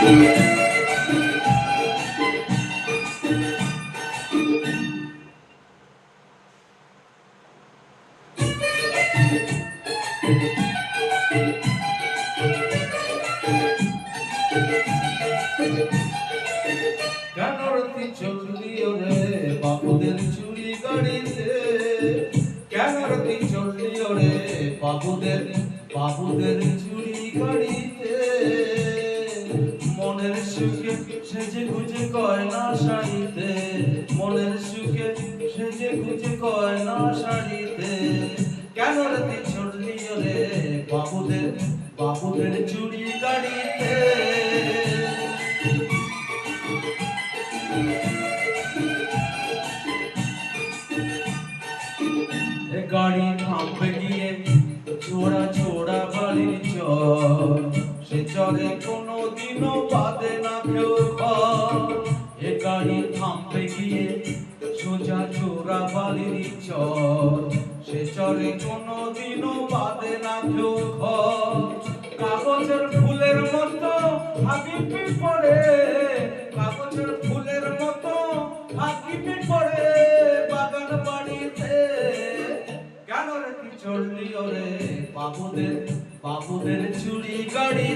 কেনরতি চললি ওরে বাবুদের চুরি গাড়িতে, কেনরতি চললি ওরে বাবুদের চুরি গাড়িতে। মনের সুখে সেজে গুজে গয়না শাড়িতে, মনের সুখে সেজে গুজে গয়না শাড়িতে। কেনরতি চললি ওরে বাবুদের চুরি গাড়িতে। গাড়ি থামবে গিয়ে ছোড়া ছোড়া বাড়ির চর, সে চরে কোনোদিনও বাদে না কেউ ঘর। এ গাড়ি থামবে গিয়ে সোজা ছোড়া বাড়ির চর, সে চরে কোনোদিনও বাদে না কেউ ঘর। কাগজের ফুলের মতো হাকিপি পড়ে, কাগজের ফুলের মতো হাকিপি পড়ে বাগান বাড়িতে। কেনরতি চললি ওরে বাবুদের চুরি গাড়ি।